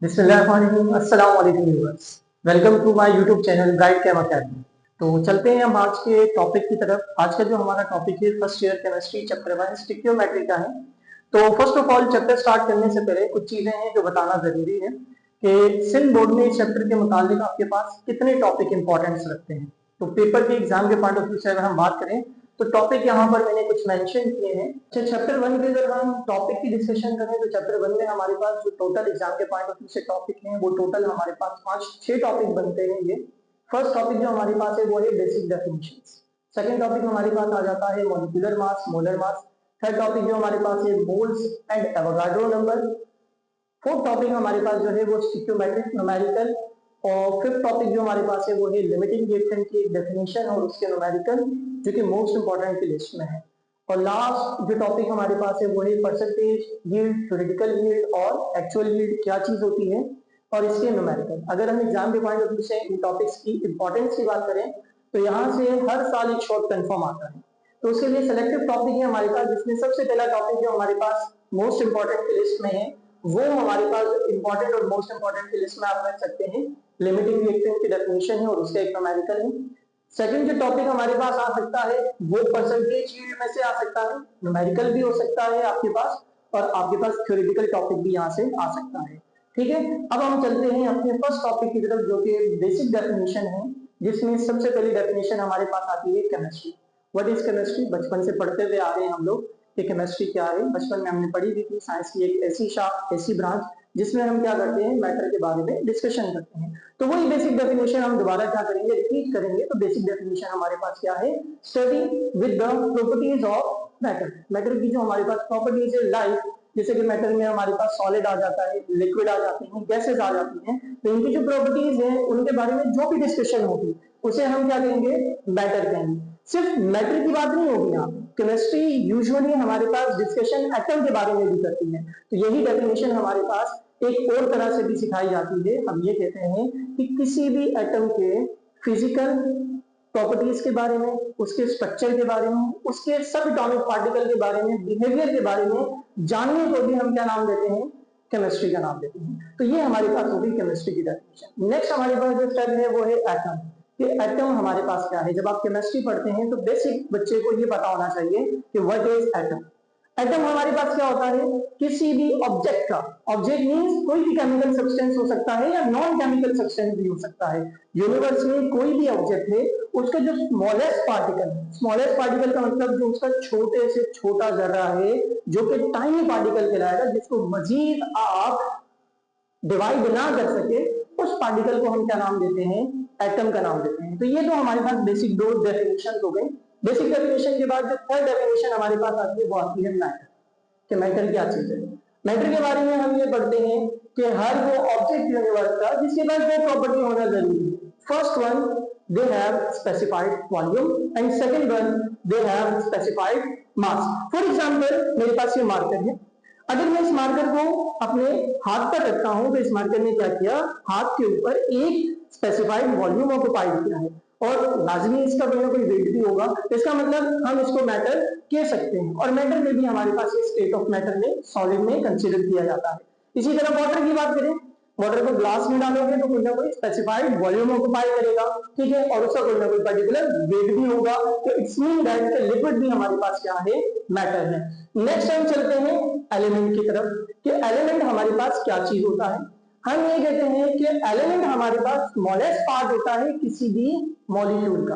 बिस्मिल्लाहिर्रहमानिर्रहीम। अस्सलाम वालेकुम viewers, welcome to my YouTube channel guide cam academy. तो चलते हैं हम आज के टॉपिक की तरफ। आज का जो हमारा टॉपिक है फर्स्ट ईयर केमिस्ट्री चैप्टर 1 स्टिक्योमेट्री का है। तो first of all chapter start करने से पहले कुछ चीजें हैं जो बताना जरूरी है कि सिंध बोर्ड में इस चैप्टर के मुताबिक आपके पास कितने टॉपिक इंपॉर्टेंस रखते हैं। तो पेपर के एग्जाम के पॉइंट ऑफ व्यू से अगर हम बात करें तो टॉपिक यहाँ पर मैंने कुछ मेंशन किए हैं। चैप्टर 1 के अगर हम टॉपिक की डिस्कशन करें तो चैप्टर 1 में हमारे पास जो टोटल एग्जाम के पॉइंट ऑफ व्यू से टॉपिक हैं वो टोटल हमारे पास 5-6 टॉपिक बनते हैं। ये फर्स्ट टॉपिक जो हमारे पास है वो है बेसिक डेफिनेशंस। सेकंड टॉपिक हमारे पास आ जाता है molecular mass, molar mass. Third topic जो हमारे पास है moles and Avogadro number. Fourth topic हमारे पास जो है वो स्टिक्योमेट्रिक न्यूमेरिकल। और फिफ्थ टॉपिक जो हमारे पास है वो है लिमिटिंग रिएक्टेंट की डेफिनेशन और उसके न्यूमेरिकल, जो कि मोस्ट इंपॉर्टेंट की लिस्ट में है। और लास्ट जो टॉपिक हमारे पास है वो है परसेंटेज यील्ड, थ्योरेटिकल यील्ड और एक्चुअल यील्ड क्या चीज होती है और इसके न्यूमेरिकल। अगर हम एग्जाम के पॉइंट ऑफ व्यू से इन टॉपिक्स की इंपॉर्टेंस की बात करें तो यहाँ से हर साल एक शॉर्ट कंफर्म आता है। तो उसके लिए सेलेक्टिव टॉपिक है हमारे पास, जिसमें सबसे पहला टॉपिक जो हमारे पास मोस्ट इंपॉर्टेंट की लिस्ट में है वो हमारे पास इंपॉर्टेंट और मोस्ट इंपॉर्टेंट की लिस्ट में आप रख सकते हैं। लिमिटिंग रिएक्टेंट की डेफिनेशन है और उसका एक न्यूमेरिकल है। सेकंड जो टॉपिक हमारे पास आ सकता है वो परसेंटेज यील्ड में से आ सकता है, न्यूमेरिकल भी हो सकता है आपके पास, और आपके पास थ्योरेटिकल टॉपिक भी यहाँ से आ सकता है। ठीक है, अब हम चलते हैं अपने फर्स्ट टॉपिक की तरफ जो कि बेसिक डेफिनेशन है, जिसमें सबसे पहली डेफिनेशन हमारे पास आती है केमिस्ट्री। What is chemistry? बचपन से पढ़ते हुए आ रहे हैं हम लोग कि केमिस्ट्री क्या है। बचपन में हमने पढ़ी भी थी, साइंस की एक ऐसी शाख, ऐसी ब्रांच जिसमें हम क्या करते हैं, मैटर के बारे में डिस्कशन करते हैं। तो वही बेसिक डेफिनेशन हम दोबारा क्या करेंगे, रिपीट करेंगे। तो बेसिक डेफिनेशन हमारे पास क्या है, study with the properties of matter. Matter की जो हमारे पास प्रॉपर्टीज है, लाइक जैसे कि मैटर में हमारे पास सॉलिड आ जाता है, लिक्विड आ जाते हैं, गैसेस आ जाती हैं, तो इनकी जो प्रॉपर्टीज है उनके बारे में जो भी डिस्कशन होगी उसे हम क्या कहेंगे, मैटर कहेंगे। सिर्फ मैटर की बात नहीं होगी यहाँ, केमिस्ट्री यूजुअली हमारे पास डिस्कशन एटम के बारे में भी करती है। तो यही डेफिनेशन हमारे पास एक और तरह से भी सिखाई जाती है। हम ये कहते हैं कि किसी भी एटम के फिजिकल प्रॉपर्टीज के बारे में, उसके स्ट्रक्चर के बारे में, उसके सब एटॉमिक पार्टिकल के बारे में, बिहेवियर के बारे में जानने को भी हम क्या नाम देते हैं, केमिस्ट्री का नाम देते हैं। तो ये हमारे पास होगी केमिस्ट्री की डेफिनेशन। नेक्स्ट हमारे पास जो स्टेप है वो है एटम। कि एटम हमारे पास क्या है। जब आप केमिस्ट्री पढ़ते हैं तो बेसिक बच्चे को ये पता होना चाहिए कि व्हाट इज एटम। एटम हमारे पास क्या होता है, किसी भी ऑब्जेक्ट का, ऑब्जेक्ट मींस कोई भी केमिकल सब्सटेंस हो सकता है या नॉन केमिकल सब्सटेंस भी हो सकता है। यूनिवर्स में कोई भी ऑब्जेक्ट है, उसका जो स्मॉलेस्ट पार्टिकल, स्मॉलेस्ट पार्टिकल का मतलब जो उसका छोटे से छोटा जर्रा है, जो कि टाइनी पार्टिकल कहलाएगा, जिसको मजीद आप डिवाइड ना कर सके, उस पार्टिकल को हम क्या नाम देते हैं, एटम का नाम देते हैं। तो ये तो हमारे पास बेसिक दो डेफिनेशन हो गई। बेसिक डेफिनेशन के बाद जो थर्ड डेफिनेशन हमारे पास आती है वो आती है मैटर। कि मैटर क्या चीज है। मैटर के बारे में हम ये पढ़ते हैं कि हर वो ऑब्जेक्ट यूनिवर्स का जिसके पास दो प्रॉपर्टी होना जरूरी है। First one, they have specified volume and second one, they have specified mass. For example मेरे पास ये मार्कर है, अगर मैं इस मार्कर को अपने हाथ पर रखता हूं तो इस मार्कर ने क्या किया, हाथ के ऊपर एक स्पेसिफाइड वॉल्यूम ऑक्युपाइड किया है और लाजमी इसका कोई ना कोई वेट भी होगा। तो इसका मतलब हम इसको मैटर कह सकते हैं। और मैटर में भी हमारे पास ये स्टेट ऑफ मैटर में, सॉलिड में कंसीडर किया जाता है। इसी तरह वाटर की बात करें, वाटर को ग्लास में डालोगे तो कोई ना कोई स्पेसिफाइड वॉल्यूम ऑक्युपाई करेगा, ठीक है, और उसका कोई ना कोई पर्टिकुलर वेट भी होगा। तो इट्स मीन दैट लिक्विड भी हमारे पास क्या है, मैटर है। नेक्स्ट हम चलते हैं एलिमेंट की तरफ कि एलिमेंट हमारे पास क्या चीज होता है। हम ये कहते हैं कि एलिमेंट हमारे पास स्मॉलेस्ट पार्ट होता है किसी भी मॉलिक्यूल का।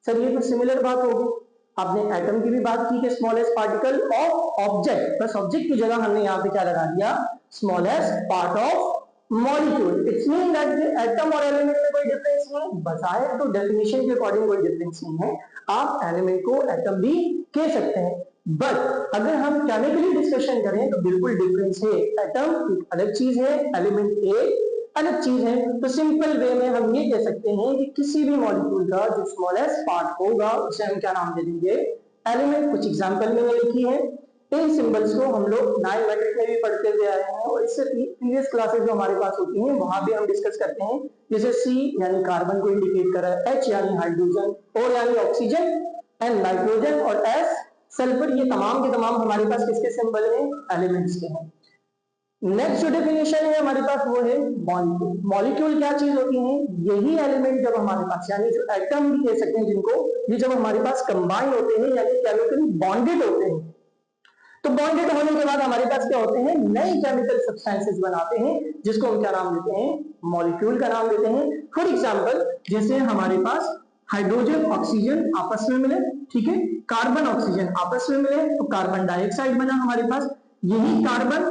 सर ये तो सिमिलर बात होगी, आपने एटम की भी बात की कि स्मॉलेस्ट पार्टिकल ऑफ ऑब्जेक्ट, बस ऑब्जेक्ट की जगह हमने यहाँ पे क्या लगा दिया, smallest part of molecule. It's mean that atom और एलिमेंट में कोई डिफरेंस नहीं है। बताए तो डेफिनेशन के अकॉर्डिंग कोई डिफरेंस नहीं है, आप एलिमेंट को एटम भी कह सकते हैं। बट अगर हम केमिकली डिस्कशन करें तो बिल्कुल डिफरेंस है। एटम एक अलग चीज है, एलिमेंट एक अलग चीज है। तो सिंपल वे में हम ये कह सकते हैं कि किसी भी मॉलिक्यूल का जो स्मॉलेस्ट पार्ट होगा उसे हम क्या नाम दे देंगे, एलिमेंट। कुछ एग्जांपल मैंने लिखी है, इन सिंबल्स को हम लोग 9 मैट्रिक में भी पढ़ते हुए आए हैं और इससे प्रीवियस क्लासेस जो हमारे पास होती हैं वहां भी हम डिस्कस करते हैं। जैसे सी यानी कार्बन को इंडिकेट कर रहा है, एच यानी हाइड्रोजन, ओ यानी ऑक्सीजन, एन नाइट्रोजन और एस सल्फर। ये तमाम के तमाम हमारे पास किसके सिंबल हैं, एलिमेंट्स के हैं। नेक्स्ट जो डेफिनेशन है हमारे पास वो है मॉलिक्यूल। मॉलिक्यूल क्या चीज होती है? यही एलिमेंट जब हमारे पास, यानी जो एटम भी कह सकते हैं जिनको, ये जब हमारे पास कंबाइन होते हैं यानी केमिकली बॉन्डेड होते हैं, तो बॉन्डेड होने के बाद हमारे पास क्या होते हैं? नए केमिकल सब्सटेंसेस बनाते हैं, जिसको हम क्या नाम देते हैं? मॉलिक्यूल का नाम देते हैं। फॉर एग्जांपल, जैसे हमारे पास हाइड्रोजन ऑक्सीजन आपस में मिले, ठीक है, कार्बन ऑक्सीजन आपस में मिले तो कार्बन डाइऑक्साइड बना हमारे पास। यही कार्बन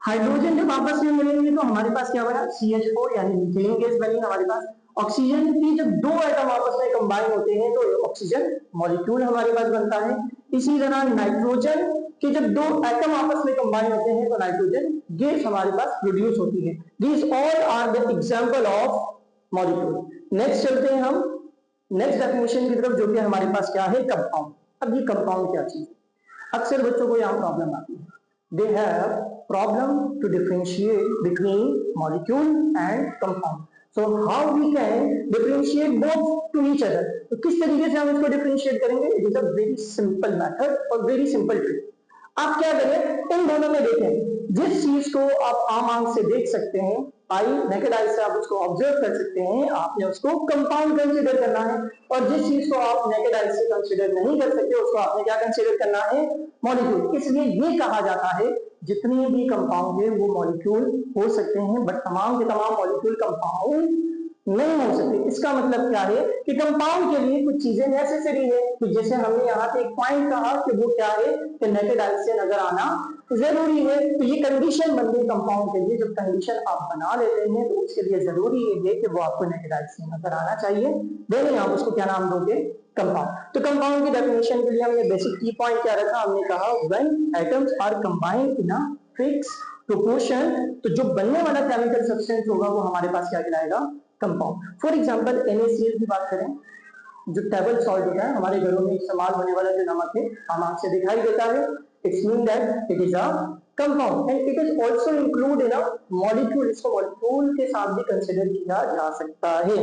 हाइड्रोजन जब आपस में मिलेंगे तो हमारे पास क्या बना? CH4 यानी मीथेन गैस बनी हमारे पास। ऑक्सीजन की जब दो एटम आपस में कंबाइन होते हैं तो ऑक्सीजन मॉलिक्यूल हमारे पास बनता है। इसी तरह नाइट्रोजन के जब दो एटम आपस में कंबाइन होते हैं तो नाइट्रोजन गैस हमारे पास प्रोड्यूस होती है। These all are the example of molecule. Next चलते हैं हम नेक्स्ट डेफिनेशन की तरफ, जो कि हमारे पास क्या है? कंपाउंड। अब ये कंपाउंड क्या चीज है? अक्सर बच्चों को यहाँ प्रॉब्लम आती है, they have problem to differentiate between molecule and compound. So how we can differentiate both to each other? तो किस तरीके से हम इसको differentiate करेंगे? It is a very simple method और very simple trick. आप क्या करें? इन दोनों में देखें, जिस चीज को आप आम आंख से देख सकते हैं, नेकेड आई से आप उसको ऑब्जर्व कर सकते हैं, आपने उसको कंपाउंड कंसीडर करना है। और जिस चीज को आप नेकेड आई से कंसीडर नहीं कर सकते, उसको आपने क्या कंसीडर करना है? मॉलिक्यूल। इसलिए ये कहा जाता है जितने भी कंपाउंड है वो मॉलिक्यूल हो सकते हैं, बट तमाम के तमाम मॉलिक्यूल कंपाउंड नहीं हो सकते। इसका मतलब क्या है कि कंपाउंड के लिए कुछ चीजें नेसेसरी है, कि जैसे हमने यहाँ पे एक पॉइंट कहा कि वो क्या है कि नेकेड आई से नजर आना जरूरी है। तो ये कंडीशन बन गई कंपाउंड के लिए। जब कंडीशन आप बना लेते हैं तो उसके लिए जरूरी है कि वो आपको नेकेड आई से नजर आना चाहिए, देन आप उसको क्या नाम दोगे? कंपाउंड। तो कंपाउंड की डेफिनेशन के लिए हमने बेसिक की पॉइंट क्या रखा? हमने कहा when atoms are combined in a fix proportion, तो जो बनने वाला केमिकल सब्सटेंस होगा वो हमारे पास क्या कहलाएगा? कंपाउंड। फॉर एग्जांपल NaCl की बात करें, जो टेबल सॉल्ट होता है, हमारे घरों में इस्तेमाल होने वाला जो नमक है, आम आंख से दिखाई देता है। It's mean that it is a compound and it is also include in a molecule. इसको मॉलिक्यूल के साथ भी कंसीडर किया जा सकता है।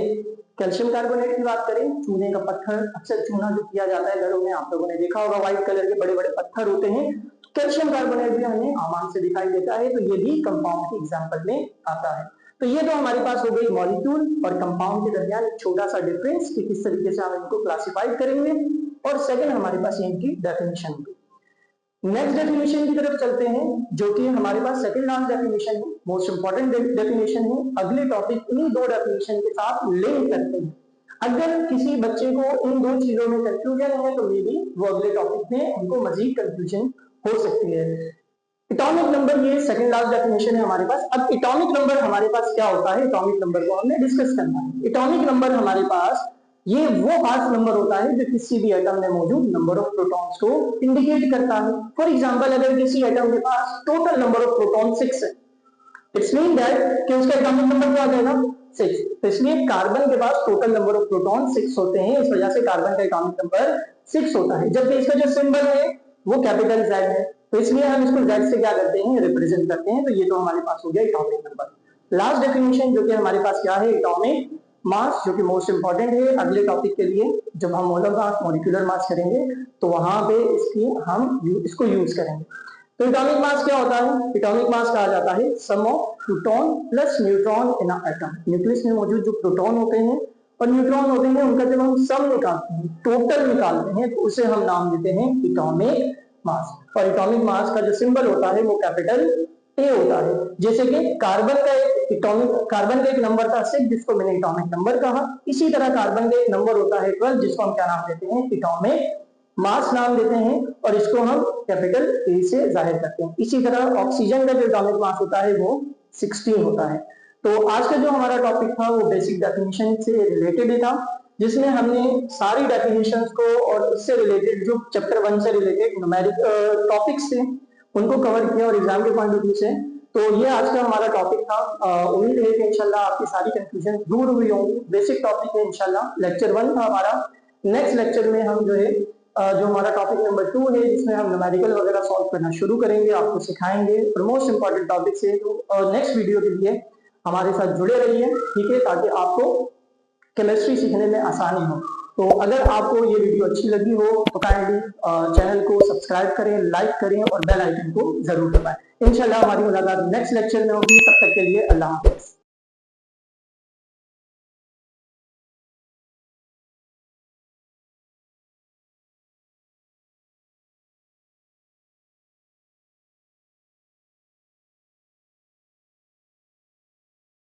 कैल्शियम कार्बोनेट की बात करें, चूने का पत्थर, अक्सर चूना जो किया जाता है घरों में, आप लोगों ने देखा होगा व्हाइट कलर के बड़े बड़े पत्थर होते हैं, कैल्शियम कार्बोनेट भी हमें आम आंख से दिखाई देता है, तो ये भी कंपाउंड के एग्जांपल में आता है। तो ये तो हमारे पास हो गई मॉलिक्यूल और कंपाउंड के दरमियान एक छोटा सा डिफरेंस कि किस तरीके से हम इनको क्लासिफाई करेंगे। और सेकंड हमारे पास इनकी डेफिनेशन होगी। नेक्स्ट डेफिनेशन की तरफ चलते हैं, जो कि हमारे पास सेकंड लास्ट डेफिनेशन है, मोस्ट इंपॉर्टेंट डेफिनेशन है। अगले टॉपिक इन्हीं दो डेफिनेशन के साथ लिंक करते हैं। अगर किसी बच्चे को इन दो चीजों में कंफ्यूजन है तो मे बी वो अगले टॉपिक में उनको मजीद कंफ्यूजन हो सकती है। एटॉमिक नंबर, ये सेकंड लास्ट डेफिनेशन है हमारे पास। अब एटॉमिक नंबर हमारे पास क्या होता है? एटॉमिक नंबर को हमने डिस्कस करना है। एटॉमिक नंबर हमारे पास ये वो खास नंबर होता है जो किसी भी एटम में मौजूद नंबर ऑफ प्रोटॉन्स को इंडिकेट करता है। फॉर एग्जांपल, अगर किसी एटम के पास टोटल नंबर ऑफ प्रोटॉन 6 है, इट्स मीन दैट कि उसका एटॉमिक नंबर क्या आ जाएगा? 6। तो इसलिए कार्बन के पास टोटल नंबर ऑफ प्रोटॉन 6 होते हैं, इस वजह से कार्बन का एटॉमिक नंबर 6 होता है। जबकि इसका जो सिंबल है वो कैपिटल Z है, तो इसलिए हम इसको Z से क्या करते हैं? रिप्रेजेंट करते हैं। तो ये तो हमारे पास हो गया एटॉमिक नंबर। लास्ट डेफिनेशन जो कि हमारे पास क्या है? एटॉमिक मास, जो कि मोस्ट इंपॉर्टेंट है अगले टॉपिक के लिए। जब हम मोलर मास, मॉलिक्यूलर मास करेंगे तो वहां पे इसको यूज करेंगे। तो एटॉमिक मास क्या होता है? एटॉमिक मास कहा जाता है sum of proton plus neutron in a atom. Nucleus में मौजूद जो प्रोटॉन होते हैं और न्यूट्रॉन होते हैं, उनका जब हम सम निकालते हैं, टोटल निकालते हैं, तो उसे हम नाम देते हैं एटॉमिक मास। और एटॉमिक मास का जो सिंबल होता है वो कैपिटल A होता है। जैसे कि कार्बन का एक नंबर था 6, जिसको मैंने एटॉमिक नंबर कहा। इसी तरह कार्बन का एक नंबर होता है 12, जिसको हम क्या नाम देते हैं? एटॉमिक मास नाम देते हैं, और इसको हम कैपिटल A से जाहिर करते हैं। इसी तरह ऑक्सीजन का जो एटॉमिक मास होता है वो 16 होता है। तो आज का जो हमारा टॉपिक था वो बेसिक डेफिनेशन से रिलेटेड था, जिसमें हमने सारी डेफिनेशंस को और उससे रिलेटेड जो चैप्टर 1 से रिलेटेड न्यूमेरिक टॉपिक्स थे उनको कवर किया, और एग्जाम के पॉइंट ऑफ व्यू से तो ये आज का हमारा टॉपिक था। उम्मीद है कि इंशाल्लाह आपकी सारी कंफ्यूजन दूर हुई होंगी। बेसिक टॉपिक है इंशाल्लाह। लेक्चर 1 था हमारा। नेक्स्ट लेक्चर में हम जो है जो हमारा टॉपिक नंबर 2 है, जिसमें हम न्यूमेरिकल वगैरह सॉल्व करना शुरू करेंगे, आपको सिखाएंगे। और मोस्ट इंपॉर्टेंट टॉपिक से तो नेक्स्ट वीडियो के लिए हमारे साथ जुड़े रहिए, ठीक है, ताकि आपको केमिस्ट्री सीखने में आसानी हो। तो अगर आपको ये वीडियो अच्छी लगी हो तो काइंडली चैनल को सब्सक्राइब करें, लाइक करें और बेल आइकन को जरूर दबाएं। इंशाल्लाह हमारी मुलाकात नेक्स्ट लेक्चर में होगी। तब तक के लिए अल्लाह हाफ़िज़।